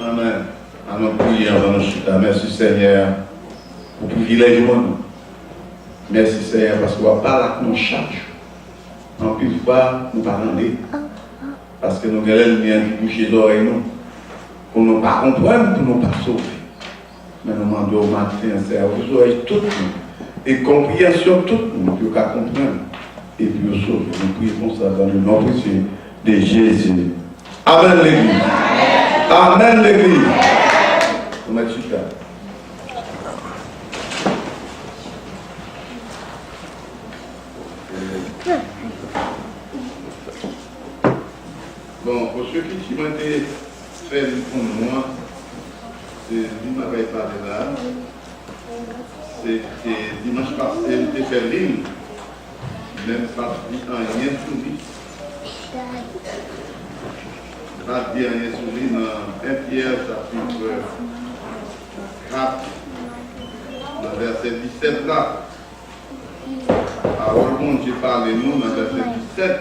Amen. Allons prier avant nos chutes. Merci Seigneur pour le privilège de nous. Merci Seigneur parce qu'on va pas là que nous charge. En plus fois, nous parlons parce que nous avons les lumières qui bouchent les oreilles nous. Pour nous pas comprendre, pour nous pas sauver. Mais nous demandons au matin, Seigneur, vous aurez tout le monde. Et compréhension tout le monde, pour qu'à comprendre. Et puis nous sauver. Nous prions pour ça dans le nom précieux de Jésus. Amen l'Église. Amen l'Église. Bon, pour ceux qui m'ont été fait pour moi, c'est dimanche qui parlé là. C'est dimanche passé, j'ai fait ligne. Même pas dit rien sur lui. Pas dit rien sur lui dans 1 Pierre chapitre 4, dans verset 17 là. Alors, bon, j'ai parlé nous dans verset 17.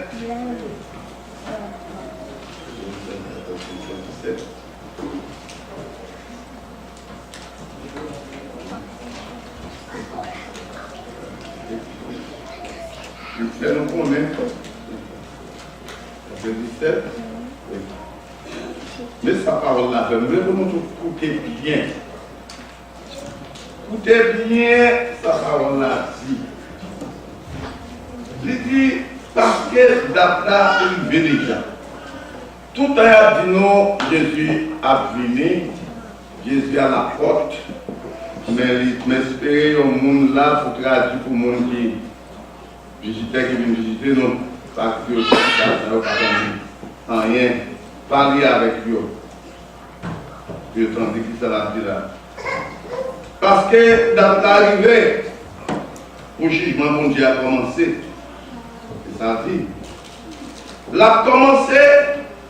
Je vais nous connaître. Verset 17. Mais sa parole-là, je veux vous écouter bien. Écoutez bien sa parole-là dit. Il dit, parce que data est déjà. Tout a dit non, Jésus a venu, Jésus à la porte, mais il m'espérait au monde là pour traduire pour le monde qui visitait, qui vient visiter, non, parce que pas rien, parler avec lui. Je tandis que ça l'a dit là. Parce que dans l'arrivée, le jugement mon Dieu a commencé. C'est ça dit. L'a commencé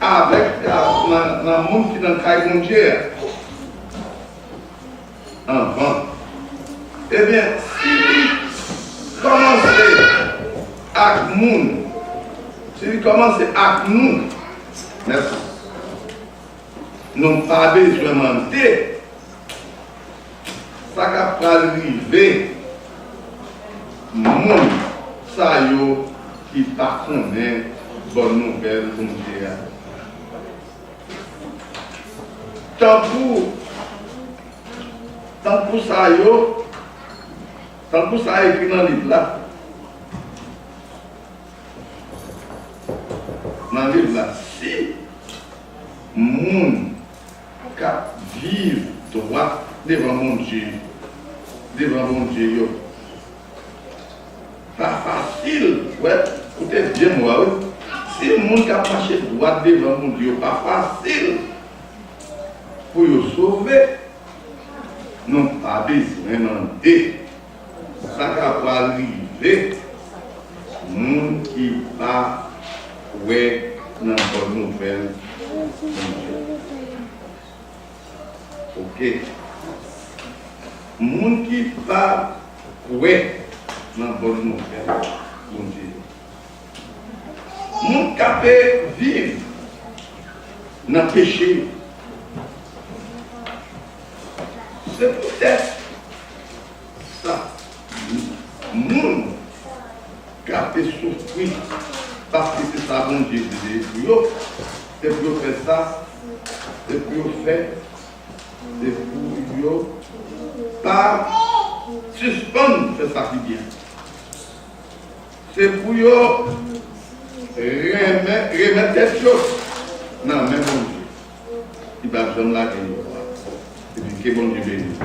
avec le monde qui est dans le cas de mon Dieu. Enfant. Eh bien, si commence avec nous, si commence avec nous, merci. Nous n'avons pas besoin de mentir. Ça va arriver, monde, ça y est, qui pas connaît bonne nouvelle pour nous dire. Tant pour ça y est, tant pour ça écrit dans le livre là. Dans le livre là, si monde qui vivent droit devant mon Dieu, pas facile, ouais, écoutez bien moi, oui. Si le monde qui a marché droit devant mon Dieu, pas facile pour le sauver, non pas besoin de ça va arriver, le monde qui va ouais dans la bonne nouvelle. Ok. Moun qui va ouais dans la bonne nouvelle, mon Dieu. Moun qui peut vivre dans le péché. C'est peut-être ça. Moun qui peut souffrir parce que c'est ça mon Dieu. C'est pour faire ça, c'est pour faire. C'est pour pas suspendre ce ça qui vient. C'est pour remettre quelque chose. Non, mais bon Dieu. Il va jamais la gagner. Et puis que bon Dieu bénisse.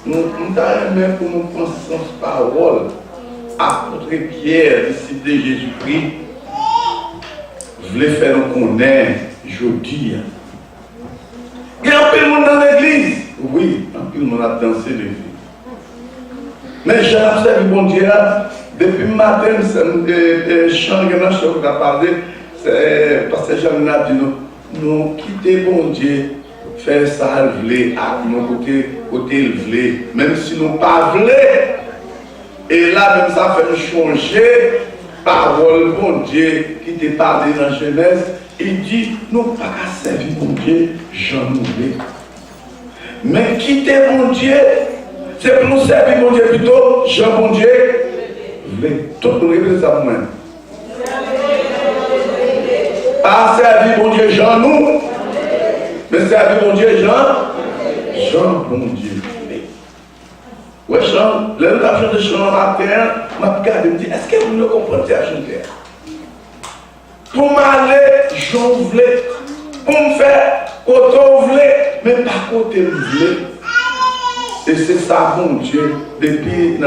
Nous avons pour nous penser sans parole. Apôtre Pierre, disciple de Jésus-Christ, voulait faire nous connaître jeudi. Il y a un peu de monde dans l'église. Oui, un peu de monde a dansé l'église. Mais j'ai observé bon Dieu, depuis le matin, c'est chant que nous avons parlé, c'est parce que j'en ai dit, nous quitter bon Dieu, faire ça, le à nos côté le même si nous ne pas voulons. Et là, même ça fait changer parole bon Dieu qui t'est parlé dans Genèse. il dit, nous pas qu'à servir mon Dieu, j'en oublie. Mais quitter mon Dieu, c'est pour nous servir mon Dieu plutôt, Jean mon Dieu. Tout le monde répète ça pour moi. Pas servir mon Dieu, Jean nous, mais servir mon Dieu, Jean mon Dieu. Ouais, Jean, l'argent de Jean matin, m'a regardé et me dit, est-ce que vous ne comprenez pas, Jean? Pour m'aller, j'en voulais. Pour me faire, côté on voulait, mais pas côté on voulait. Et c'est ça, mon Dieu, depuis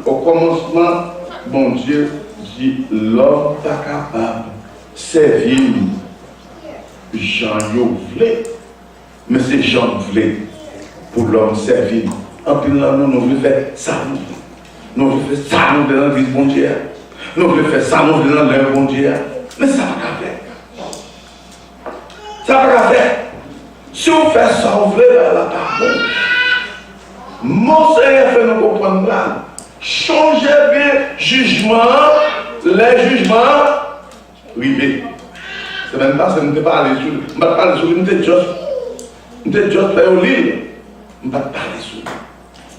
au commencement, mon Dieu dit, l'homme pas capable de servir Jean voulait, mais c'est Jean voulait pour l'homme servir. En plus, nous voulons faire ça, nous voulons faire ça, nous voulons dans l'église, mon Dieu. Nous voulons faire ça, nous voulons dans l'œuvre, mon Dieu. Mais ça va pas faire. Ça va pas faire. Si on fait ça, on veut la pardon. Mon Seigneur fait nous comprendre là. Changer bien jugement, les jugements privés. C'est même pas, c'est ne pas aller sur. Je ne vais pas parler sur l'unité de Dieu. L'unité de Dieu fait au lit. Je ne vais pas parler sur lui.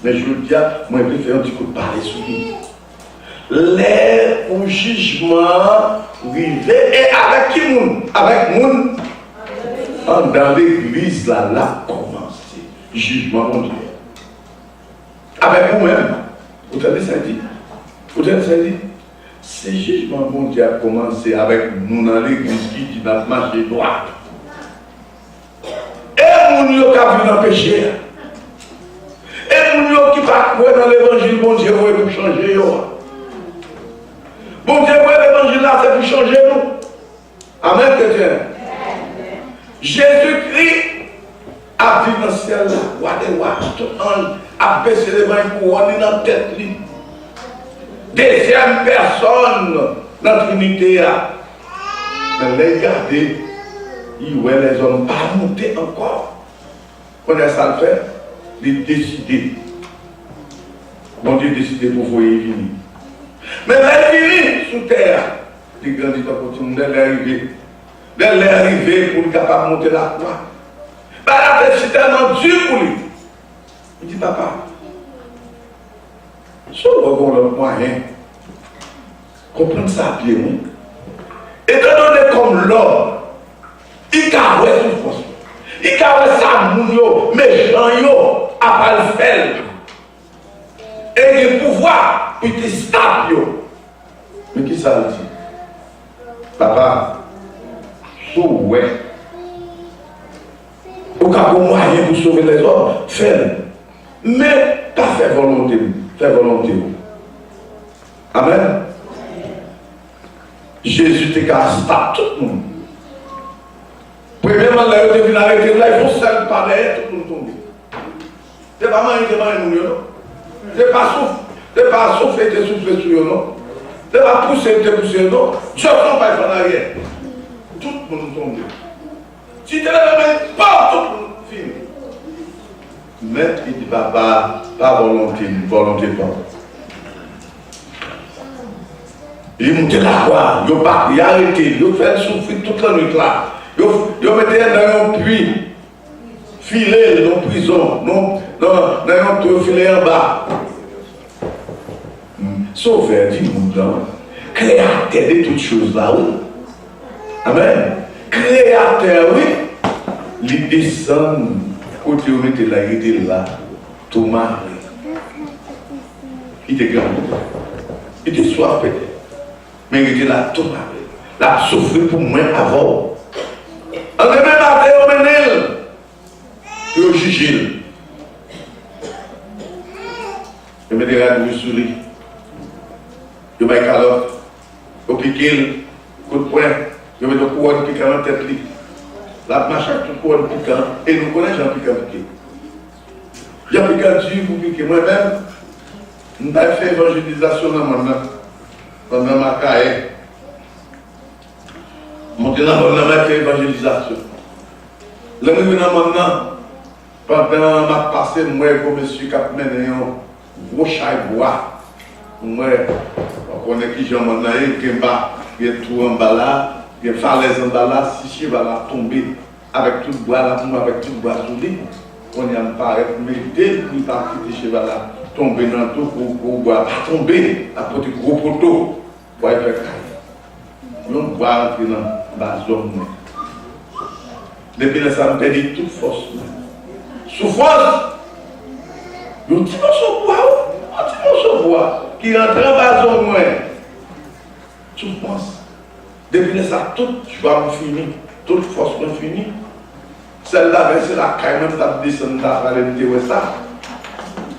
Mais je veux dire, moi je préfère un petit coup de parler sur lui. Les jugements privés. Et avec qui moun? Avec moun? Dans l'église là, commencé. Jugement mon Dieu. Avec vous-même. Vous avez ça dit? Vous avez ça dit? Ce jugement mon Dieu a commencé avec nous dans l'église qui dit dans marché droit. Et mon Dieu qui a vu dans le péché. Et mon Dieu qui va croire dans l'évangile, mon Dieu va pour changer. Bon Dieu, l'évangile là, c'est pour changer nous. Amen, chrétien. Jésus-Christ a vu dans le ciel là, roi des rois, tout ange, a baissé les mains pour aller dans la tête. Deuxième personne dans la Trinité. Mais les garder, ils voient les hommes pas monter encore. On a ça le faire, ils décider. Bon Dieu décidé pour vous y venir. Mais là, il vient sous terre. Les grands disent à côté, dès l'arrivée pour être capable de monter la croix. La tête c'est tellement dur pour lui. Il dit, papa, si on va le moyen, comprendre ça bien, oui. Étant donné comme l'homme, il caresse une force. Il caresse sa mounio, mais Jean-yo a pas le faire. Et il a le pouvoir pour te stable. Mais qui ça dit? Papa, ouais. Au cas où moyen pour sauver les hommes, fais-le. Mais pas faire volonté. Faire volonté. Amen. Jésus te casse pas tout le monde. Premièrement, là, il devine arrêter là, il faut seul parler, tout le monde tombe. C'est pas mal, c'est pas un non? C'est pas souffler, c'est souffler sur eux, non? C'est pas pousser, c'est pousser, non? Dieu ne va pas en arrière. Tout le monde tombe. Si tu es là, pas tout le monde finit. Mais il dit, papa, pas volonté, volonté pas. Il monte la croix, il a arrêté, il a fait souffrir toute la nuit là. Il a mis dans un puits, filé dans la prison, dans un trou filé en bas. Sauveur du monde, créateur de toutes choses là, oui. Amen. Créateur, oui. Il descend, côté où il était là, il était là, Thomas. Il était grand. Il était soif peut-être. Mais il était là, Thomas. Il a souffert pour moi avant. En demain matin, on mène il a jugé. Il m'a dit, il sur lui. Il m'a dit, il a piqué, coup de poing. Il m'a dit, il a piqué dans la tête. La marche tout le monde piquant. Et nous connaissons Jean piqué. Jean piqué pour piquer. Moi-même, nous avons fait évangélisation pendant ma carrière. Maintenant, on a fait évangélisation. Le maintenant, pendant ma passée, moi, comme monsieur qui a mené un gros chai bois, moi, on connaît qui j'en ai, qui est tout en bas là, il y a falaise en bas là, si cheval a tombé avec tout le bois là, avec tout le bois sous lui, on y a paraît, mais dès qu'il part quitter cheval là, tomber dans tout gros bois, tomber à côté de gros poteau, pour faire caille. On boit entrer dans la zone. Depuis là, ça me perdit toute force. Souffrance, un petit morceau de bois qui rentre dans la zone. Souffrance. Depuis là, ça, toute joie me finit, toute force me finit. Celle-là, c'est la caille, même ça descend dans la me ça.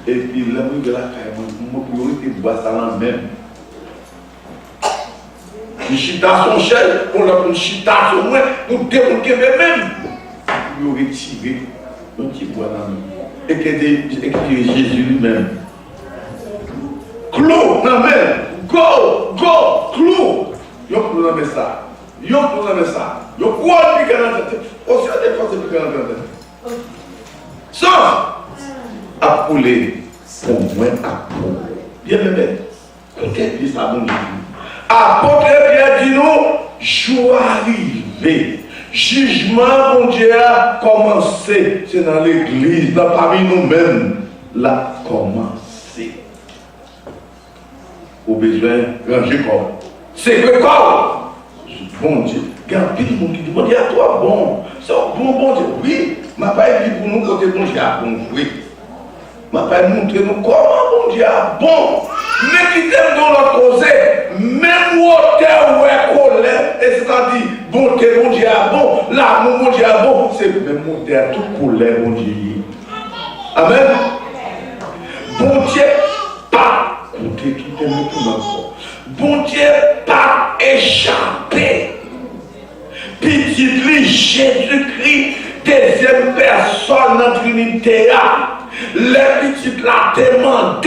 Et puis, là, de la caille, mon priorité, bois ça là même. Il chita son chef, on l'a pris chita son moins, pour démonter même. Il aurait tiré un petit bois dans nous. Et que Jésus lui-même. Clou, non mais, go, clou. Yo clou dans ça. Yo clou dans ça. Yo quoi piquer dans la tête. Aussi à des fois c'est piquer dans la tête. Ça, à pouler, pour moi à pouler. Bien bébé, peut-être que ça bon Dieu. Apôtre Pierre dit nous, jour arrivé. Jugement, mon Dieu, a commencé. C'est dans l'église, dans parmi nous-mêmes. L'a commencé. Au besoin, ranger corps. C'est que corps. Bon Dieu. Regarde, pile monde qui dit, bon Dieu, à toi, bon. C'est bon Dieu. Oui, ma paille dit pour nous, côté bon Dieu, bon. Oui. Ma paille montre nous comment bon Dieu, bon. Mais qui t'aime dans notre cause, même hauteur ou colère, et c'est-à-dire, bonté, bon Dieu, bon, l'amour, bon Dieu, bon, c'est même hauteur, toute colère, bon Dieu. Amen. Bon Dieu, pas, écoutez, tout est tout encore. Bon Dieu, pas échappé. Petit lui, Jésus-Christ, deuxième personne dans la Trinité, les petites la demandent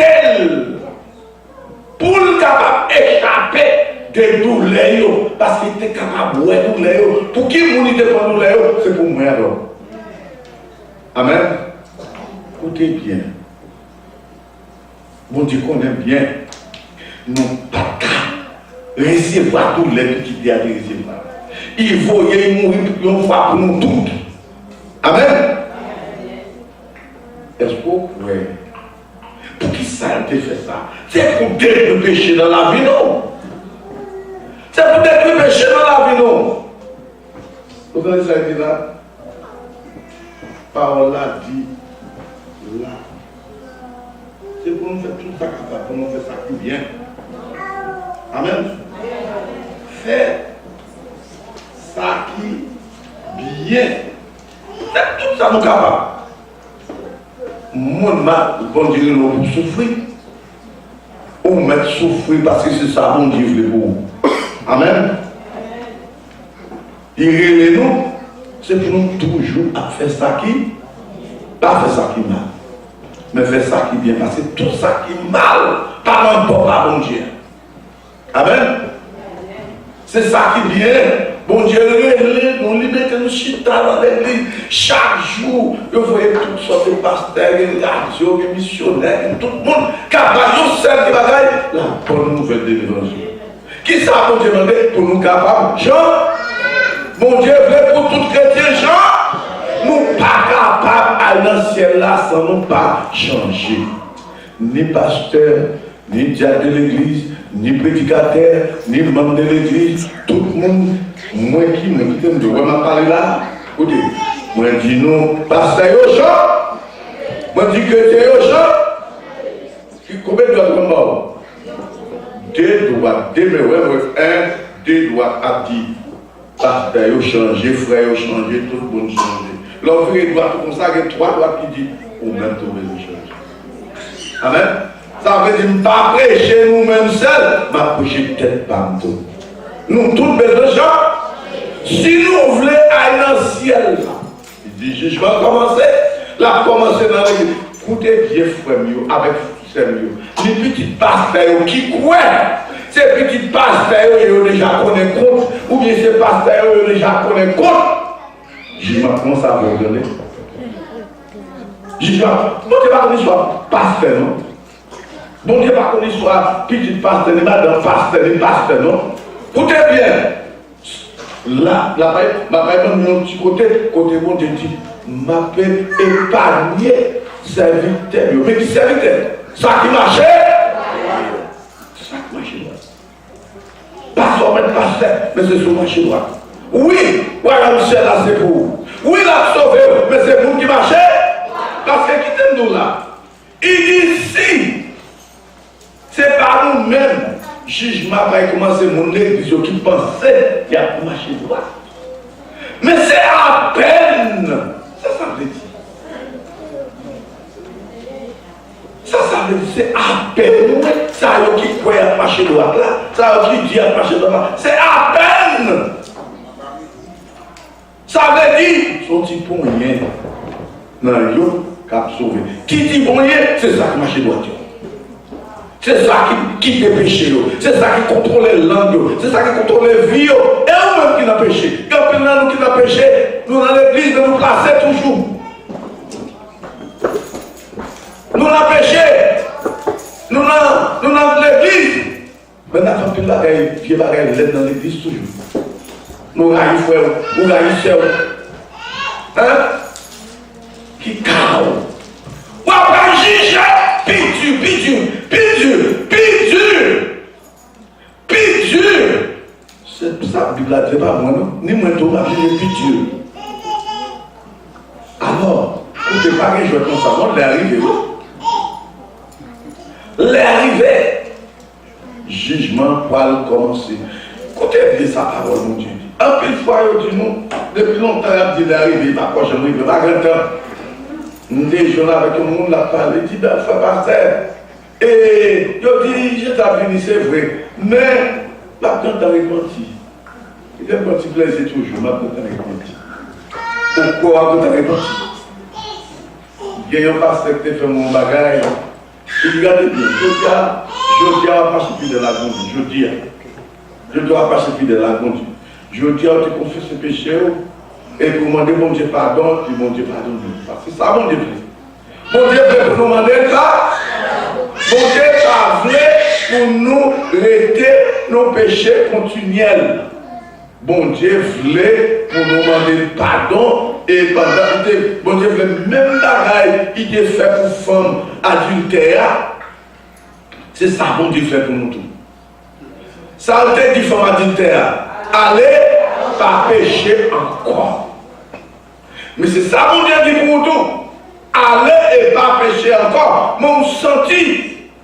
pour le capable d'échapper des douleurs, parce qu'il était capable de douleur. Pour qui vous n'était pas douleur, c'est pour moi alors. Amen. Écoutez bien. Bon Dieu connaît bien. Nous pas qu'à recevoir tous les petites qui a des recevoir. Il faut y mourir une fois pour nous toutes. Amen. Est-ce que vous croyez? Pour qui ça a été fait ça? C'est pour détruire le péché dans la vie, non? C'est pour détruire le péché dans la vie, non? Vous avez ça dit là? Parole là dit là. C'est pour nous faire tout ça, pour nous faire ça qui bien. Amen. Fais ça qui bien. C'est tout ça nous capable. Mon mal, bon Dieu, nous pour souffrir. On met souffrir parce que c'est ça, bon Dieu, veut pour vous. Amen. Il relève nous, c'est pour nous toujours à faire ça qui, pas faire ça qui mal, mais faire ça qui bien, parce que tout ça qui mal, par rapport à bon Dieu. Amen. C'est ça qui bien. Bon Dieu, nous libérons nous chita dans l'église. Chaque jour, vous voyez toutes sortes de pasteurs, de radios, de missionnaires, tout le monde capable de faire des bagailles. La bonne nouvelle de l'évangile. Qui ça, bon Dieu, pour nous capables? Jean, mon Dieu veut pour tout chrétien, Jean, nous pas capables à dans le ciel là sans nous pas changer. Ni pasteur, ni diacre de l'église, ni prédicateur, ni membre de l'église, tout le monde. Moi qui me dois parler là, écoutez, moi dis non, pasteur Yocha, moi dis que c'est Yocha, combien de doigts comme mort? Deux doigts, deux doigts à dire, pasteur Yocha changé, frère Yocha changé, tout le monde changé. L'enfant doit tout comme ça, il y a trois doigts qui disent, ou même tomber le changer. Amen. Ça veut dire, pas prêcher nous-mêmes seuls, mais prêcher peut-être pas nous. Nous tous besoin de gens. Si nous voulons aller dans le ciel, il dit jugement commencer, là commencer dans l'église. Écoutez bien frère avec frère les petites pasteurs qui croient, ces petites pasteurs qui déjà connaissent compte, ou bien ces pasteurs qui déjà connaissent compte. Jugement comment ça va vous donner? Jugement, bon Dieu pas qu'on soit pasteur, non? Bon Dieu pas qu'on soit petite pasteur, ni madame pasteur, ni pasteur, non? Écoutez bien. Là, ma paille, mon petit côté bon Dieu dit, ma paix épargner serviteur. Mais qui serviteur? Ça qui marchait? Ça qui marchait. Pas seulement pasteur, mais c'est sur le marché droit. Oui, voilà Michel là c'est pour vous. Oui, là sauvé, mais c'est vous qui marchez. Parce que qui t'aime nous là? Il dit si, c'est pas nous-mêmes. Jugement va commencer mon église qui pensait qu'il y a pour marcher droit. Mais c'est à peine. Ça veut dire. Ça veut dire c'est à peine. Ça qui croit à marcher droit là. Ça qui dit à marcher droit là. C'est à peine. Ça veut dire son petit bon rien. Non, yo, cap sauvé. Qui dit bon rien, c'est ça qui marche droit. C'est ça qui dépêche, c'est ça qui contrôle les langues, c'est ça qui contrôle les vies. Et nous-mêmes qui n'a péché. Quand nous qui n'a péché, nous dans l'église, nous nous placer toujours. Nous n'avons péché. Nous dans l'église. Maintenant, quand nous avons vieux bagaille dans l'église toujours. Nous avons frère, nous avons sœur. Hein? Qui carre. Ou après juger. Pidur. C'est ça, la Bible ne dit pas moi, non? Ni moi, tout, ma vie est pidur. Alors, écoutez pas que je vais comme ça, non, l'arrivée. Jugement va commencer. Écoutez bien sa parole, mon Dieu. Un peu de fois, il dit nous, depuis longtemps, il dit l'arrivée, pas quoi, je ne vais pas grand temps. Nous déjeunons avec tout le monde, la parole, il dit, ben, frère pasteur. Et je dis, je t'ai venu, c'est vrai. Mais, pas quand t'as repenti. Il y a un petit plaisir toujours, mais quand t'as repenti. Pourquoi quand t'as repenti? Il y a un pasteur qui fait mon bagage. Il regarde bien, je dois pas suffire de la conduite. Je dois pas suffire de la conduite. Je dis, tu confesses ce péché. Et pour demander mon Dieu pardon, puis mon Dieu pardonne. Parce que ça, mon Dieu fait. Mon Dieu fait pour nous demander ça. Mon Dieu a voulu pour nous arrêter nos péchés continuels. Bon Dieu voulait pour nous demander pardon. Et pendant bon Dieu voulait même bagaille, il est fait pour femme adultère. C'est ça, bon Dieu fait pour nous tous. Ça a été dit femme adultère. Allez, pas pécher encore. Mais c'est ça mon Dieu dit pour tout. Allez et pas pécher encore. Mais on sentit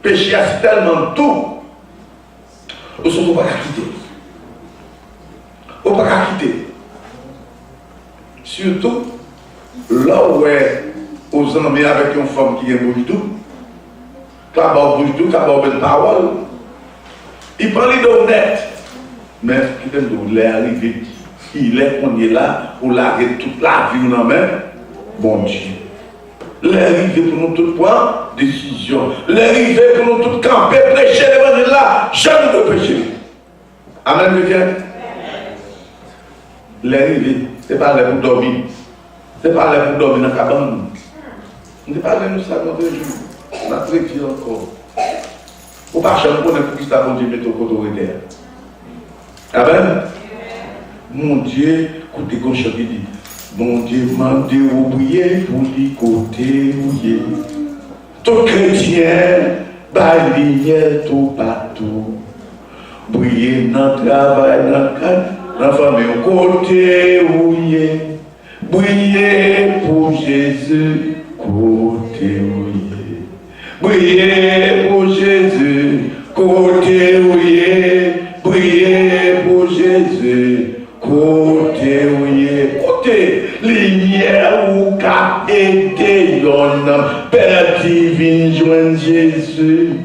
pécher c'est tellement tout. On ne peut pas quitter. On ne peut pas quitter. Surtout, là où aux amis avec une femme qui est bouge tout, quand bouge tout, quand on parole, il prend les deux net. Mais qui t'aime de l'arrivée. Il est qu'on est là pour larguer toute la vie nous même. Bon Dieu. L'arrivée pour nous tous prendre décision. L'arrivée pour nous tous camper, prêcher l'évangile là. Jamais de pécher. Amen, Dieu. L'arrivée, ce n'est pas là pour dormir. Ce n'est pas là pour dormir dans la cabane. On n'est pas là nous ça dans 2 jours. On a très bien encore. Ou pas jamais pour qui ça bon Dieu mettre au côté. Amen. Mon Dieu, écoutez comme je dis, mon Dieu m'a dit au prier pour lui côté ouillé. Tout chrétien, balayer tout partout. Prier dans le travail, dans le cadre, dans la famille, côté ouillé. Prier pour Jésus, côté ouillé. Prier pour Jésus, côté ouillé. Prier pour Jésus. Côté ouillé, côté lumière ou qu'a aidé yon Père divin joindre Jésus.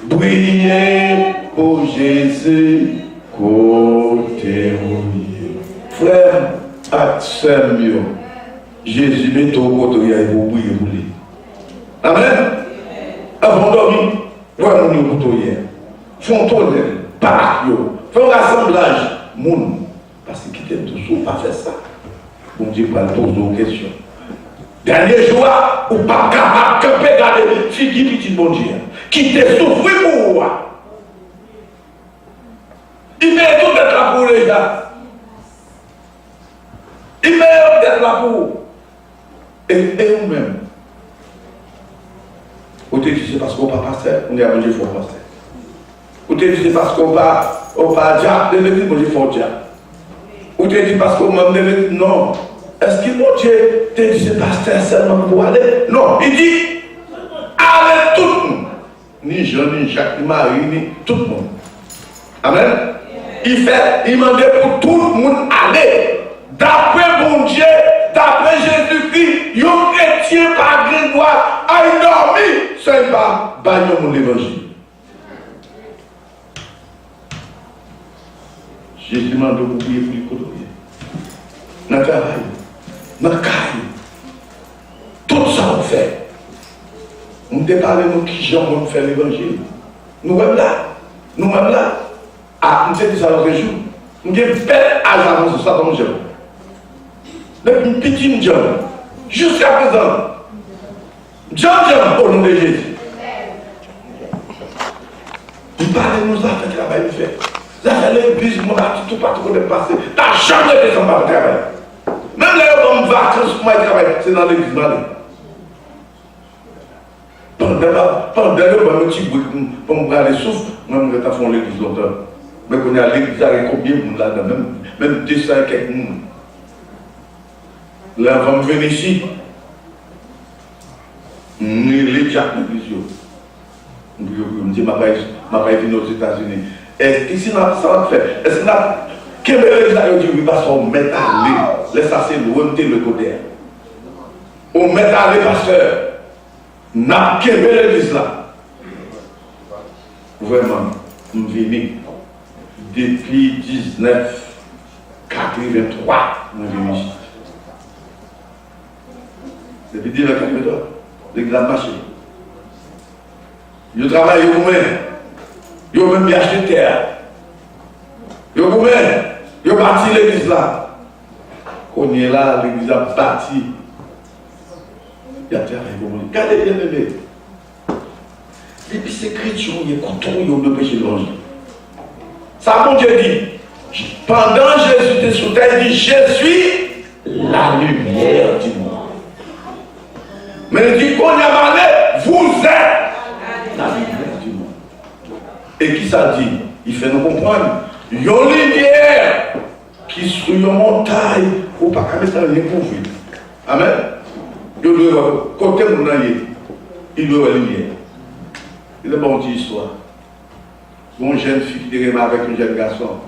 Priez pour Jésus. Côté ouillé. Frère, accès mieux. Jésus met au côté ouillé pour prier pour lui. Amen. Avant de dormir, voilà nous côté ouillé. Font tourner, pas yo. Font rassemblage, moun. Parce qu'il t'aime toujours pas faire ça. Bon Dieu va poser aux questions. Dernier jour, ou pas capable de regarder figure petit bon Dieu. Qui t'a souffert pour moi. Il met tout mettre là pour les gars. là pour vous. Et vous-même. Vous te dites c'est parce qu'on ne pas pasteur, on est à manger fort pasteur. Vous te dites c'est parce qu'on ne pas diable, de l'église manger fort diable. Vous te dites parce qu'on m'a dit non. Est-ce que mon Dieu te dit c'est pasteur seulement pour aller? Non, il dit allez tout le monde. Ni Jean, ni Jacques, ni Marie, ni tout le monde. Amen. Il m'a dit pour tout le monde aller. D'après mon Dieu, d'après Jésus-Christ, un chrétien par grégoire a dormi, c'est pas bagnon mon évangile. Jésus m'a demandé pour prier pour les colonies. Dans le travail, dans le cahier, tout ça on fait. On ne parle de nous qui gens vont faire l'évangile. Nous-mêmes là, ah, nous dit ça l'autre jour. Nous avons fait agent sur ça dans le jeu. Depuis une petite John, jusqu'à présent, John au nom de Jésus. Il parle de nous à faire travail, il fait. Ça fait l'église, mon a tout partout de passer. T'as jamais fait son travail. Même les hommes vacances pour moi travailler, c'est dans l'église. Pendant le petit bruit pour me garder souffle, moi je vais faire l'église longtemps. Mais quand on est à l'église, il y a combien de monde là, même 200 et quelques monde. Là, on va venir ici. Les Jacques l'église. Je me dis, je vais venir aux États-Unis. Est-ce que ça va faire? Est-ce que quel est l'église dit oui, parce qu'on met à aller. Laisse ça, c'est loin de le côté. On met à aller, pasteur. N'a quel est l'église là? Vraiment, nous venons depuis 1983, nous venons ici. Depuis 1983, l'église a marché. Je travaille au moins. Ils ont même bien acheté terre. Ils ont bâti l'église là. On est là, l'église a bâti. Il y a terre avec vous. Regardez bien, bébé. Et puis c'est chrétien, il est content, il a le péché de l'ange. Ça, mon Dieu dit, pendant Jésus était sous terre, il dit, je suis la lumière du monde. Mais il dit, qu'on y a parlé, vous êtes la lumière du monde. Et qui ça dit? Il fait nous comprendre. Il y a une lumière qui sur une montagne, ou pas qu'à mettre ça rien pour vivre. Amen. Il doit voir, côté mon aïe, il doit voir la lumière. Il est bon, une histoire. Une jeune fille qui est avec un jeune garçon.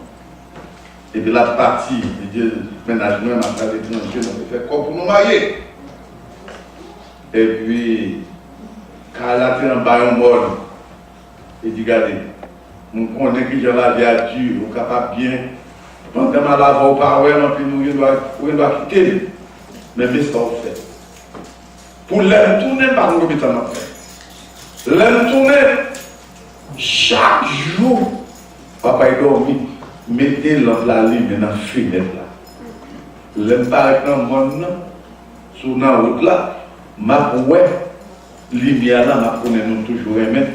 Et puis la partie, il dit, ménagement, ma frère est étranger, on fait quoi pour nous marier? Et puis, quand elle a été en bas, on mort. Il dit, regardez, on connaît que j'ai la vie à Dieu, on est capable bien. Pendant que la voix au parole, puis nous, on doit quitter. Mais ça, on fait. Pour l'aime tourner, par nous, on fait. L'aime tourner, chaque jour, papa est dormi, mettez la lumière dans la fenêtre là. L'aime paraît dans le monde, sur la route là, ma ouais, lumière là, ma connaît nous toujours aimer,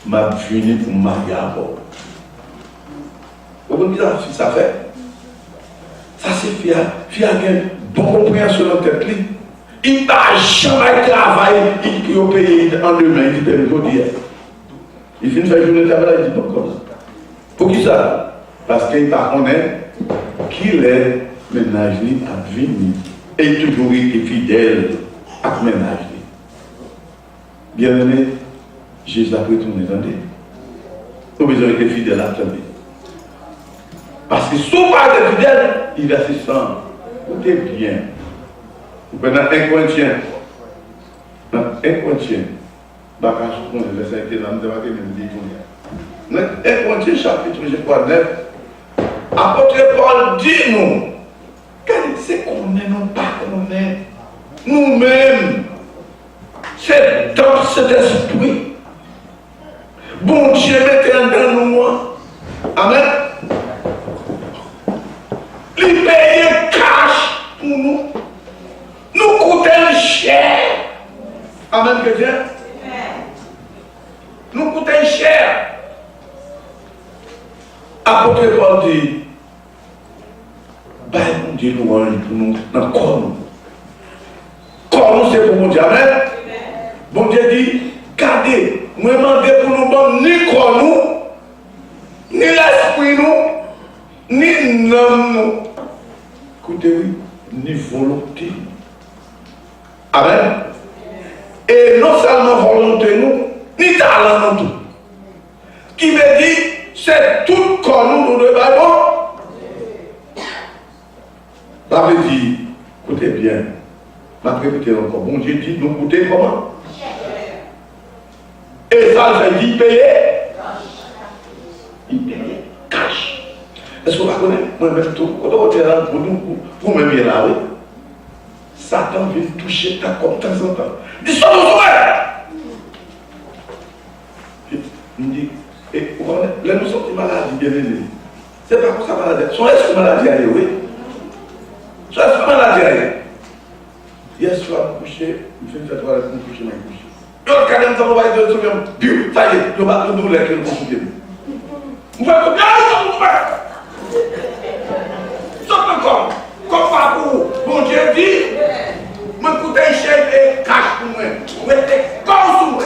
ma venu pour marier à bord. Vous comprenez ça fait? Ça c'est fier a une bonne compréhension dans tête. Il n'a jamais travaillé, il a payé en demain, il dit dire. Il finit de faire une journée de travail, il dit pas comme ça. Pour qui ça? Parce qu'il ne connaît qu'il est ménager à venir. Et il a toujours été fidèle à ménager. Bien aimé, Jésus a pris tout le monde. Nous avons été fidèles à attendre. Parce que si on parle de fidèle, il va se sentir. Écoutez bien. Vous prenez un Corinthien. Un Corinthien. Bakage, on le verset qui est là, nous devons dire. Un Corinthien, chapitre, je crois, 9. Apôtre Paul dit nous. C'est qu'on est, non pas qu'on est. Nous-mêmes. C'est dans cet esprit. Bon Dieu mettez en nous. Amen. Il paye cash pour nous. Nous coûtons cher. Amen, chrétien. Nous coûtons cher. Apôtre Paul dit, ben, Dieu louange pour nous, dans le corps. corps, c'est pour mon Dieu. Amen. Bon Dieu dit, gardez, moi demandez pour nous bon ni corps nous, ni l'esprit nous, ni l'homme nous. Écoutez, oui, ni volonté. Amen. Et non seulement volonté nous, ni talent nous tout. Qui veut dire, c'est tout corps nous devons bon. Ça veut dire, écoutez bien, je vais répéter encore. Bon Dieu dit, nous écoutez comment? Et ça, c'est il paye. Il paye cash. Est-ce que vous connaissez? Moi-même, tout. Quand vous êtes là, vous-même, là, oui. Satan vient toucher ta comme temps en temps. Il dit, sois il me dit, et vous connaissez, là, nous sommes malades, bien aimés. C'est pas pour ça maladie. Son est-ce que maladie aille, oui? Son est-ce que maladie aille? Hier soir, je me coucher, je me fais une fête, je me coucher, je me couche. Yo, quand même, ça va être de ça y est, je vais le douleur que nous consultons. Vous faites bien, ça vous fait. Sauf encore, comme ça pour bon Dieu dit, je vais coûter une chaîne et cache pour moi. Je vais être comme sur moi.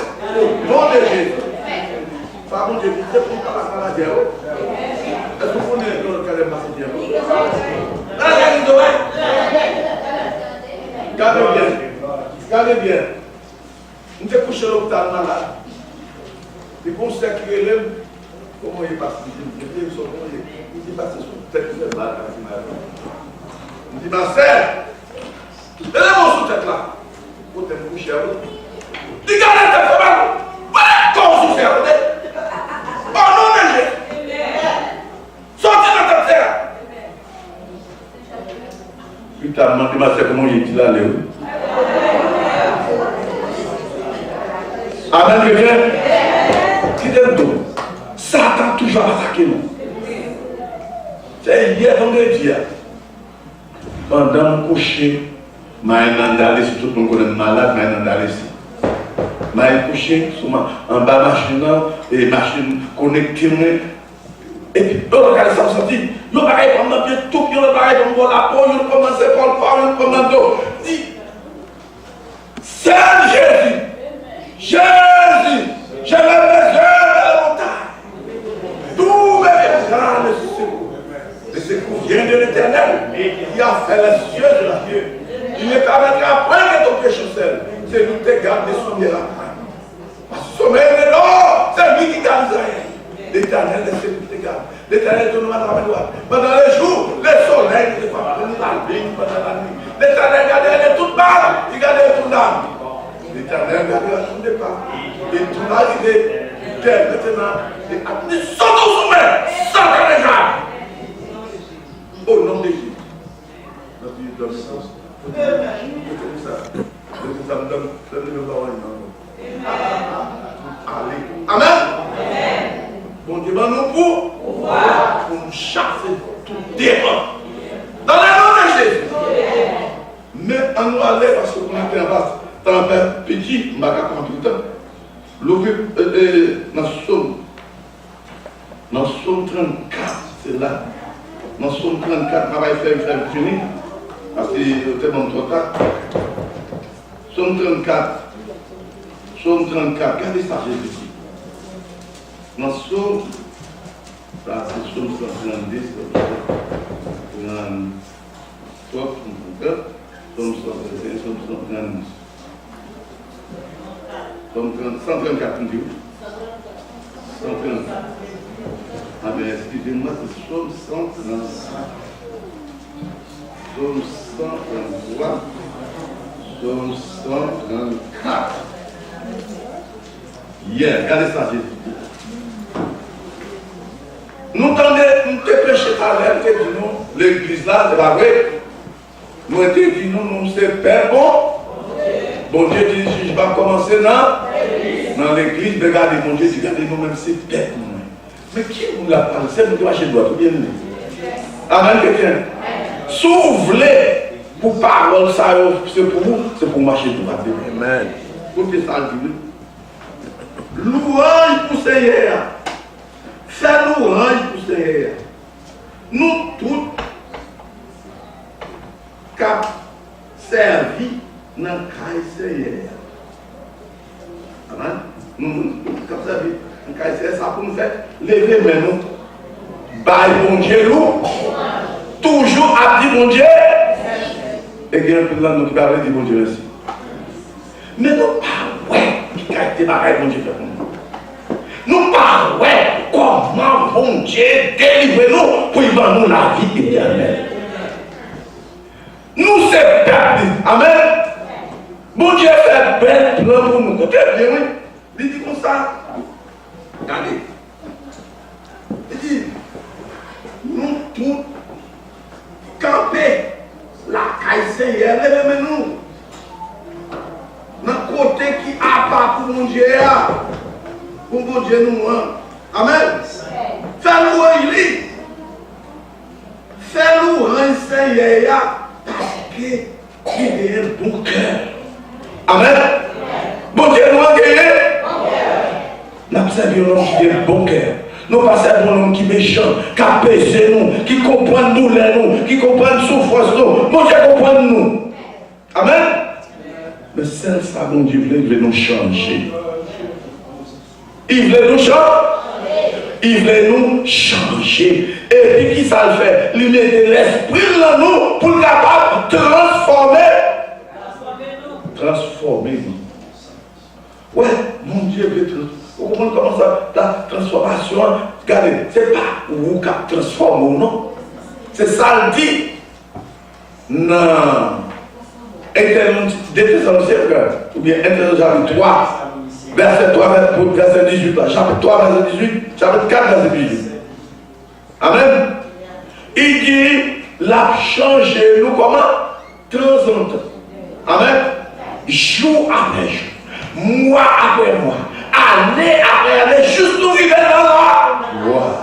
Nom de Jésus. Ça, bon Dieu dit, c'est pour la maladie. Est-ce que vous connaissez le cas de maladie? Regardez bien. Regardez bien. Nous sommes couchés à l'hôpital malade. Les conseils qui relèvent, comment il est passé? Il est passé sur la tête de malade. Il dit, ma sœur, levez-moi sur la tête là. Vous êtes couché à vous. Regardez la tête de malade. Voilà comment vous faites. Oh non, mais sortez de la tête. Puis tu as demandé, ma sœur, comment il dit là, Léo? Amen, quelqu'un qui donne tout. Satan toujours attaqué nous. C'est hier, vendredi. Pendant le coucher, je suis allé, si tout le monde est malade, je suis allé ici. Je suis couché en bas de la machine, et la machine connectée. Et puis, regardez ça, vous sentez, il y a pareil, pendant bien tout, il y a pareil, on voit la peau, il y a commencé par le corps, il y a commencé par le dit, c'est Jésus. Jésus, je vais besoin de montagne. Tous mes besoins de secours. Le secours vient de l'Éternel qui a fait les cieux de la terre. Il ne permettra point que ton péché seul. C'est lui qui garde des souvenirs à moi. Parce que sommeil de l'or, c'est lui qui garde Israël. L'Éternel est celui qui te garde. L'Éternel te nomme à la droite. Pendant les jours, le soleil ne va pas venir la ligne pendant la nuit. L'Éternel gardera toute balle, il gardera toute âme. L'Éternel gardera tout départ. Et tout arrivé, dès maintenant, les sont au sommet, sans les gens. Au nom de Jésus. Notre Dieu donne sens. Amen. Bon Dieu, nous pour nous chasser tout démon. Dans le nom de Jésus. Mais on nous aller parce qu'on a fait un vaste. Dans un petit, je ne vais pas comprendre tout le temps. L'ouvrir dans le Somme 34, c'est là. Dans le Somme 34, on va faire fini. Parce que c'est bon trop tard. Somme 34. Somme 34. Regardez ça, Jésus. Dans le Somme, ça c'est Somme 132, Somme 134, 134. Ah ben, excusez-moi, c'est Somme 133. Somme 133. Somme 134. Yeah, regardez ça, Jésus. Nous tendons, nous te prêchons par l'air, nous disons, l'église là, c'est pas vrai. Nous te disons, nous c'est Père bon. Bon Dieu dit, je vais commencer dans l'église, regardez, bon Dieu dit, regardez nous-mêmes, c'est Père pour nous. Mais qui nous l'a parlé? C'est nous qui marchons droit, tout bien nous. Amen, quelqu'un. Si vous voulez, pour parole, ça, c'est pour vous, c'est pour marcher droit. Amen. Écoutez ça, louange pour Seigneur. Fais louange pour Seigneur. Nous tous, cap servi dans le Seigneur. Amen. Comme ça, dans le Seigneur, ça pour nous faire lever maintenant. Bye, bon Dieu, nous. Toujours à dire bon Dieu. Et il y a un peu de là, nous qui parlons de bon Dieu aussi. Mais nous pas, ouais, qui qualité pareil, bon Dieu, fait pour nous. Nous pas, ouais, comment bon Dieu délivre nous pour y vendre nous la vie éternelle. Nous, c'est peuple. Amen. Bon Dieu fait bel plan pour nous. Écoutez bien, oui. Il dit comme ça. Regardez. Il dit, nous tous camper la caille Seigneur, levez-nous. Dans le côté qui a pas pour mon Dieu. Pour mon Dieu nous. Amen. Fais-nous église. Fais-nous un Seigneur. Parce qu'il est un bon cœur. Amen. Bon Dieu nous a gagné. Nous avons servi un homme qui est bon cœur. Nous pas servi un homme qui est méchant, qui apaise nous, qui comprend nous, qui comprend la souffrance nous. Bon Dieu comprend nous. Amen. Mais c'est ça, bon Dieu, il veut nous changer. Il veut nous changer. Il veut nous changer. Et puis qui ça le fait? Il met de l'esprit dans nous pour être capable de transformer. Transformer-nous. Ouais, mon Dieu veut transformer. Vous comprenez comment ça, la transformation, regardez, c'est pas vous qui transformez ou non. C'est ça le dit. Non. Ou bien chapitre 3, verset 3, verset 18, chapitre 3, verset 18, chapitre 4, verset 18. Amen. Il dit, l'a changé nous comment? Temps en temps. Amen. Jour après jour, mois après mois, année après année, juste nous vivons dans la gloire.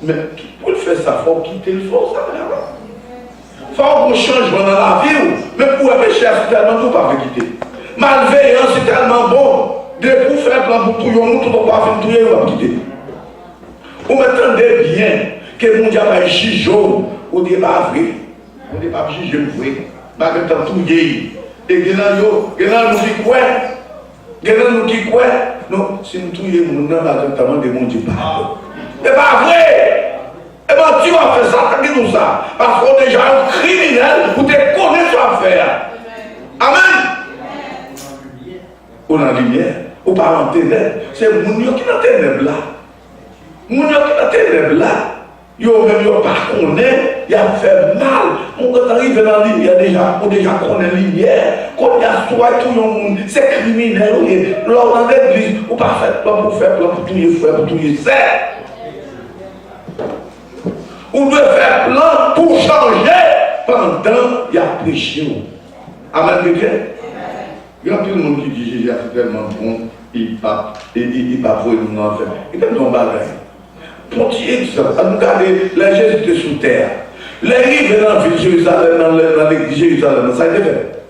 Mais pour faire ça, il faut quitter le fond, ça. Il faut un changement dans la vie, mais pour un péché, c'est tellement tout pas quitter. Malveillance, c'est tellement bon. Dès pour faire plan pour tout le monde, tout le monde va tout le monde quitter. Vous m'entendez bien que mon Dieu va juger, ou dit pas vrai, on n'est pas juger vrai, mais quand on tout vieilli. Et que nous qui quoi, nous qui quoi, non, si nous tous les monde dans l'agrément de mon Dieu pardon. C'est pas vrai. Et bien tu vas faire ça, t'as dit tout ça, parce qu'on est déjà un criminel, vous te connaissez ce à faire. Amen. On a la lumière, on parle en ténèbres, c'est mon Dieu qui est dans ténèbres là. Mon Dieu qui est dans ténèbres là. Yo même yo pas connaît, il a fait mal. On quand arrive dans la lumière déjà, on déjà connaît la lumière. Quand il y a soit tout le monde, c'est criminel. Lors dans l'église, on pas fait plan pour faire plan pour tous les frères, pour tous les sœurs. On doit faire plan pour changer pendant qu'il y a péché. Amen, quelqu'un. Il y a tout le monde qui dit Jésus est tellement bon, il pas pour nous en faire. Il donne ton bagage. Petit exemple, à nous garder les Jésus était sous terre. Les rives dans la ville de Jérusalem, dans l'église de Jérusalem, ça a été fait.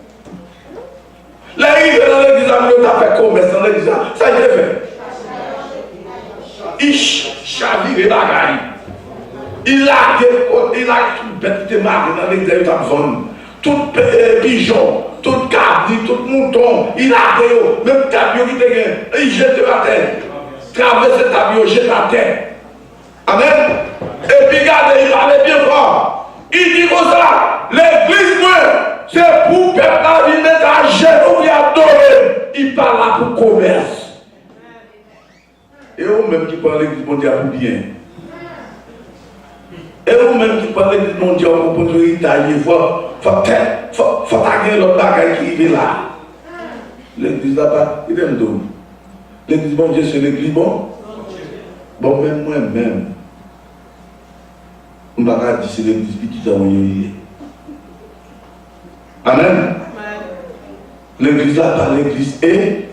Les rives dans l'église, on a fait commerce dans l'église, ça a été fait. Il chavire les bagailles. Il a toute bête qui était mariée dans l'église de Jérusalem. Tout pigeon, tout cabri, tout mouton, il a fait, même tabio qui était gagné, il jette à terre. Traverse le tabio, jette à terre. Amen. Et puis regardez, il parlait bien fort. Il dit comme ça, l'église, c'est pour que la vie mette à genoux et adorer. Il parle là pour commerce. Et vous-même qui parlez de l'église mondiale pour bien. Et vous-même qui parlez de l'église mondiale pour l'Italie, il faut taguer l'autre bagaille qui est là. L'église là-bas, il aime d'où. L'église mondiale, c'est l'église bon. Bon, même moi-même. On va pas dire c'est l'église qui t'a envoyé. Amen. L'église là par l'église est.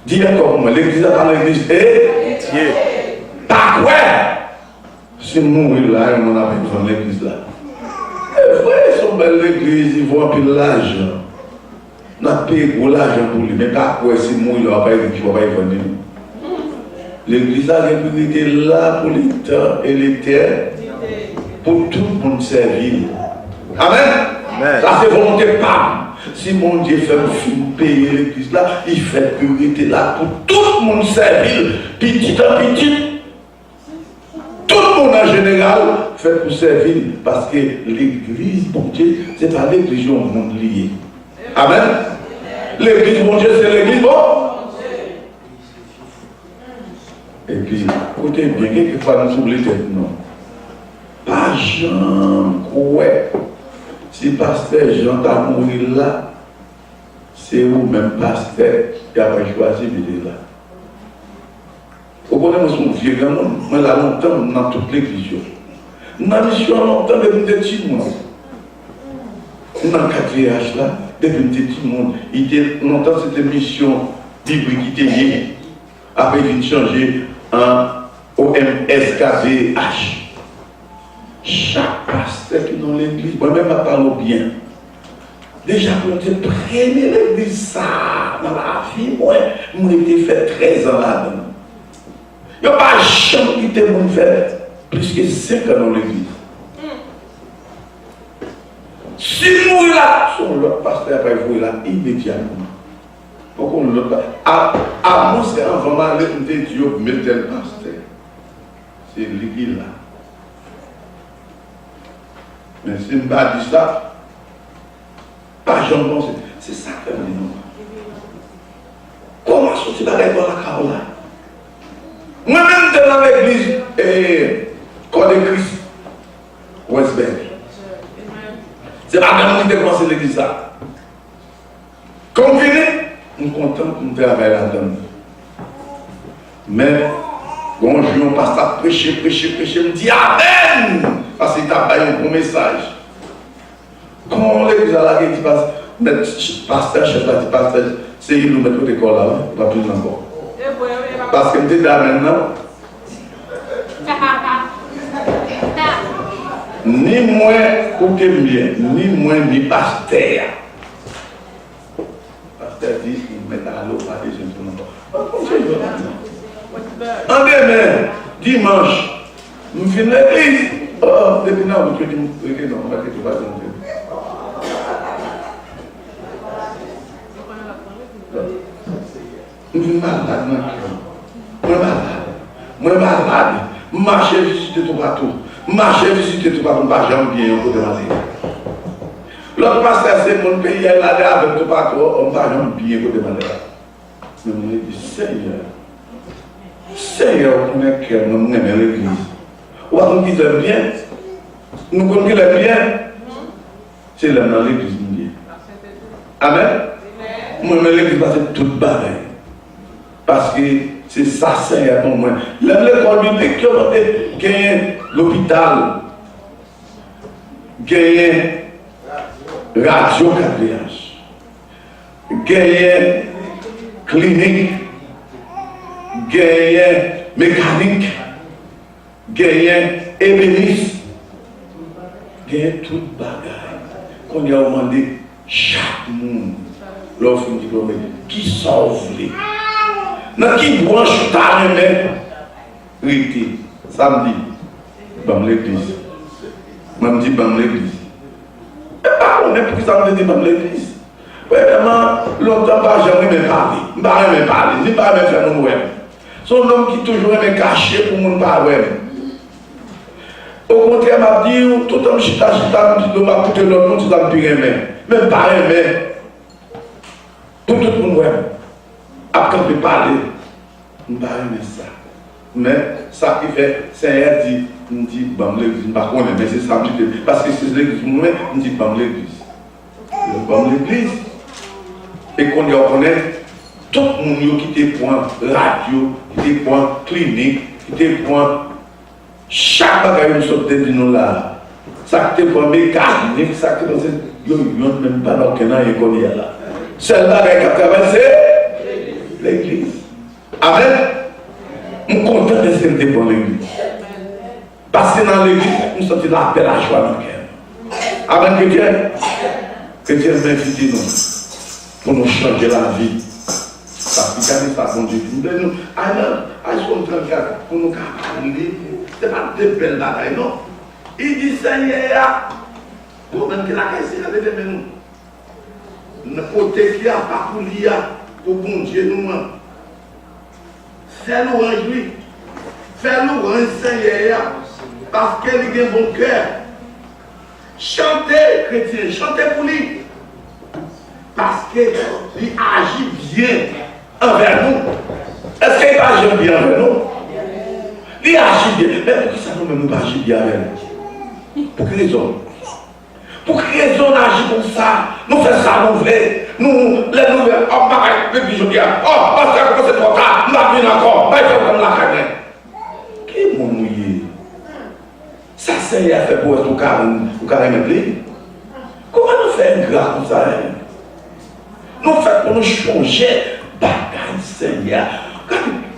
Dis encore moi, l'église là par l'église est. Pas quoi? Si mourir là, on a besoin de l'église là. Et vrai, ils sont belles l'église, ils vont appeler l'argent. On a payé pour l'argent pour lui, mais pas quoi si mourir là, on va pas y venir. L'église a été là pour les temps et les terres, pour tout le monde servir. Amen. Ça c'est volonté pas. Si mon Dieu fait payer l'église là, il fait priorité là pour tout le monde servir, petit à petit. Tout le monde en général fait pour servir parce que l'église, bon Dieu, c'est pas l'église au monde lié. Amen. L'église, mon Dieu, c'est l'église, bon. Et puis, écoutez bien, quelquefois nous oublions non. Pas Jean, ouais. Si pasteur Jean t'a mouru là, c'est vous-même pasteur qui a choisi de là. Vous connaissez mon vieux grand, moi là longtemps dans toute l'église. Dans la mission longtemps depuis le petit monde. Dans le 4VH là, depuis le petit monde. Longtemps c'était mission biblique qui était après il changer en OMSKVH. Chaque pasteur qui est dans l'église, moi-même je parle bien. Déjà, quand je prenais l'église, ça, dans la vie, moi, j'ai fait 13 ans là-dedans. Il n'y a pas de chambre qui était fait plus que 5 ans dans l'église. Si nous là, son l'autre pasteur va vous là immédiatement. Pourquoi l'autre pas? À moi, c'est avant d'aller de Dieu, mettez le pasteur. C'est l'église là. Mais si je ne dis pas ça, pas j'en pense. C'est ça que je dis. Comment sortir la règle dans la carole là? Moi-même, dans l'église, Corps de Christ, Westberg. C'est la même qui a commencé l'église là. Comme vous venez, nous sommes contents de nous travailler là-dedans. Mais, quand on passe à prêcher, on dit Amen! Parce qu'il t'a pas un bon message. Quand l'église à la guerre dit pasteur, chef là, dit pasteur, c'est il nous met au décor là, il va plus encore. Parce que je dis là maintenant, ni moi, écoutez bien, ni moi, ni pasteur. Pasteur dit, il met à l'eau, pas des jeunes. En demain, dimanche, nous finissons l'église. Oh, depuis là, vous trouvez que non, on va dire que tu vas tomber. Nous sommes malades. Moi malade. Marcher visiter tout partout. Marcher visiter tout partout. Pas jamais bien au côté de la. L'autre pasteur, c'est mon pays, il a avec tout partout. On va jamais bien au côté de la. Mais on dit Seigneur, on est que nous aimons l'église. On va nous dire bien. Nous connaissons bien. C'est là dans l'église. Amen. Moi, l'église, c'est toute bagaille. Parce que c'est ça, Seigneur, pour moi. L'école biblique, qui gagne l'hôpital, gagne radio 4VH, gagne clinique, gagne mécanique, gagne ébéniste, gagne toute bagaille. Qu'on a demandé chaque monde, l'offre diplôme, qui sauve les. Dans qui branche ta remède, rité, samedi, dans l'église. Je me dis dans l'église. Et pas on est pour ça me dit dans l'église. Vraiment, longtemps, je ne vais pas parler. Je ne vais pas parler. Je ne vais pas faire mon web. Son homme qui toujours aime cacher pour mon parler. Au contraire, m'a dit, tout le temps, je suis m'a coûté l'autre monde, je suis plus aimé. Même pas aimé. Pour tout le monde web. Après, on peut parler, on va aimer ça. Mais ça qui fait, Seigneur dit, on dit, bon, l'église, on va connaître, mais c'est ça, parce que c'est l'église, moi-même, on dit, bon, l'église. Bon, l'église. Et qu'on y reconnaît, tout le monde qui était point radio, qui était point clinique, qui était point, chaque bagaille qui sortait de nous là, ça qui était point mécanique, ça qui était, il n'y a même pas dans le Kénan, il y a là. Celle-là qui a traversé, l'église. Amen. Je suis content de servir pour l'église. Parce que dans l'église, nous sentons la paix, la joie dans le cœur. Amen, chrétien. Chrétien, invitez nous pour nous changer la vie. Parce que quand ça, bon Dieu, nous sommes 34 pour nous parler. Ce n'est pas de belles batailles, non. Il dit, Seigneur, problème que la caisse est levé mais nous. Nous côté qui a pas pour l'IA pour bon Dieu nous. Fais louange lui. Fais louange Seigneur parce qu'il a un bon cœur. Chantez chrétien, chantez pour lui. Parce qu'il agit bien envers nous. Est-ce qu'il agit bien envers nous? Il agit bien. Mais pourquoi ça nous-mêmes nous agit bien avec nous? Pour quelle raison? Pour quelle raison on agit comme ça? Nous faisons ça, nous voulons. Nous, les nouvelles, oh, pareil, depuis je viens. Oh, parce que c'est trop tard, nous avons encore. Pas comme la carne. Qui est mon mouillé? Ça, c'est à faire pour être au carême plein. Comment nous faisons un grâce comme ça? Nous faisons pour nous changer bagaille, Seigneur.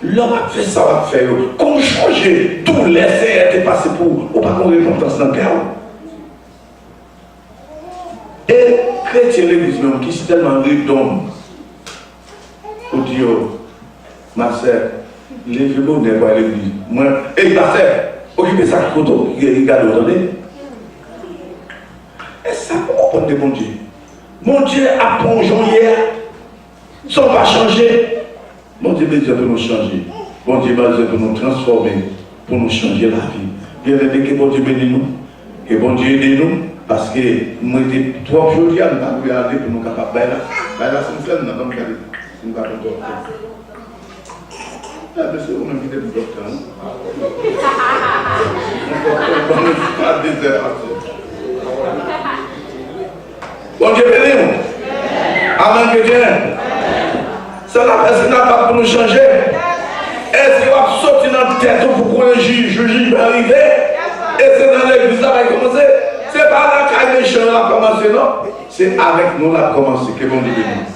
L'homme a fait ça, on a fait. Qu'on change tout laisser être passé pour pas qu'on récompense dans le cœur. Et chrétien l'église même qui est tellement riche d'hommes. Pour dire, ma soeur, levez-vous n'est pas à l'église. Moi, et ma soeur, occupez ça photo, regardez, vous entendez? Et ça, comment on peut mon Dieu? Mon Dieu a plongé hier, sans pas changer. Mon Dieu besoin de nous changer. Mon Dieu besoin de nous transformer, pour nous changer la vie. Bien aimé, que bon Dieu bénisse nous, que bon Dieu aide nous, parce que nous étions trop aujourd'hui à nous regarder pour nous capables de faire. Là, c'est une flemme, nous avons regardé. Nous ne pouvons pas faire. Ah, monsieur, on a invité le docteur. On ne fait pas des heures. Bon Dieu bénisse nous. Amen, que Dieu. Ça la personne n'a pas pour nous changer. Est-ce qu'il va sortir dans la tête pour qu'on le juge va arriver? Et c'est dans l'église ça va commencer. C'est pas là qu'un méchant a commencé, non? C'est avec nous l'a commencé. Que bon Dieu bénisse.